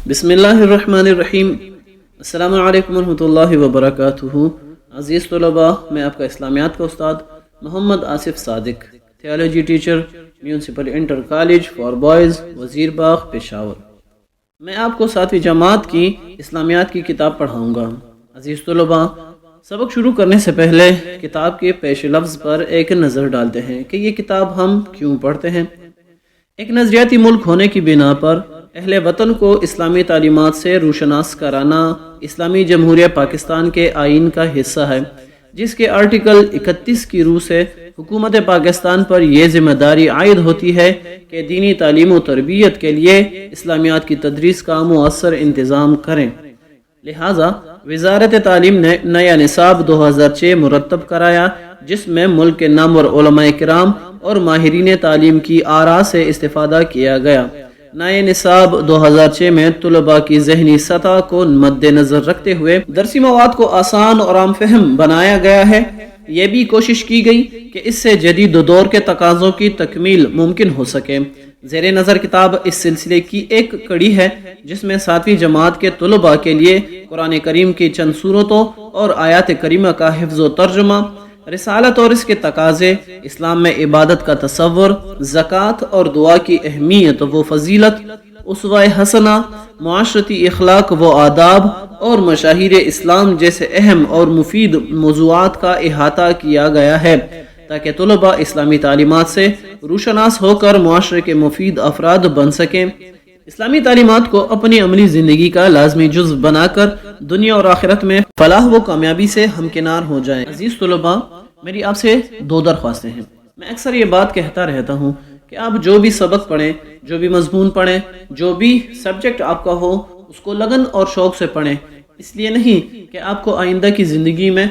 بسم اللہ الرحمن الرحیم۔ السلام علیکم ورحمۃ اللہ وبرکاتہ۔ عزیز طلباء، میں آپ کا اسلامیات کا استاد Muhammad Asif Sadiq, theology teacher, municipal inter college for boys, Wazir Bagh, Peshawar. میں آپ کو 7ویں جماعت کی اسلامیات کی کتاب پڑھاؤں گا۔ عزیز طلباء، سبق شروع کرنے سے پہلے کتاب کے پیش لفظ پر ایک نظر ڈالتے ہیں کہ یہ کتاب ہم کیوں پڑھتے ہیں۔ ایک نظریاتی ملک ہونے کی بنا پر اہل وطن کو اسلامی تعلیمات سے روشناس کرانا اسلامی جمہوریہ پاکستان کے آئین کا حصہ ہے، جس کے آرٹیکل 31 کی روح سے حکومت پاکستان پر یہ ذمہ داری عائد ہوتی ہے کہ دینی تعلیم و تربیت کے لیے اسلامیات کی تدریس کا مؤثر انتظام کریں۔ لہٰذا وزارت تعلیم نے نیا نصاب 2006 مرتب کرایا، جس میں ملک کے نامور علماء کرام اور ماہرین تعلیم کی آراء سے استفادہ کیا گیا۔ نئے نصاب 2006 میں طلباء کی ذہنی سطح کو مد نظر رکھتے ہوئے درسی مواد کو آسان اور عام فہم بنایا گیا ہے۔ یہ بھی کوشش کی گئی کہ اس سے جدید دور کے تقاضوں کی تکمیل ممکن ہو سکے۔ زیر نظر کتاب اس سلسلے کی ایک کڑی ہے، جس میں 7ویں جماعت کے طلباء کے لیے قرآن کریم کی چند سورتوں اور آیات کریمہ کا حفظ و ترجمہ، رسالت اور اس کے تقاضے، اسلام میں عبادت کا تصور، زکوٰۃ اور دعا کی اہمیت و فضیلت، اسوہ حسنہ، معاشرتی اخلاق و آداب اور مشاہیر اسلام جیسے اہم اور مفید موضوعات کا احاطہ کیا گیا ہے، تاکہ طلباء اسلامی تعلیمات سے روشناس ہو کر معاشرے کے مفید افراد بن سکیں۔ اسلامی تعلیمات کو اپنی عملی زندگی کا لازمی جزو بنا کر دنیا اور آخرت میں فلاح و کامیابی سے ہمکنار ہو جائیں۔ عزیز طلباء، میری آپ سے 2 درخواستیں ہیں۔ میں اکثر یہ بات کہتا رہتا ہوں کہ آپ جو بھی سبق پڑھیں، جو بھی مضمون پڑھیں، جو بھی سبجیکٹ آپ کا ہو، اس کو لگن اور شوق سے پڑھیں، اس لیے نہیں کہ آپ کو آئندہ کی زندگی میں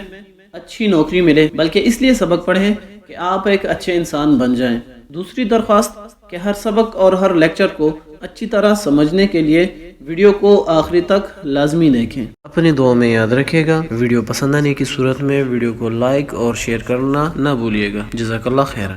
اچھی نوکری ملے، بلکہ اس لیے سبق پڑھیں کہ آپ ایک اچھے انسان بن جائیں۔ دوسری درخواست کہ ہر سبق اور ہر لیکچر کو اچھی طرح سمجھنے کے لیے ویڈیو کو آخری تک لازمی دیکھیں۔ اپنی دعا میں یاد رکھے گا، ویڈیو پسند آنے کی صورت میں ویڈیو کو لائک اور شیئر کرنا نہ بھولیے گا۔ جزاک اللہ خیر۔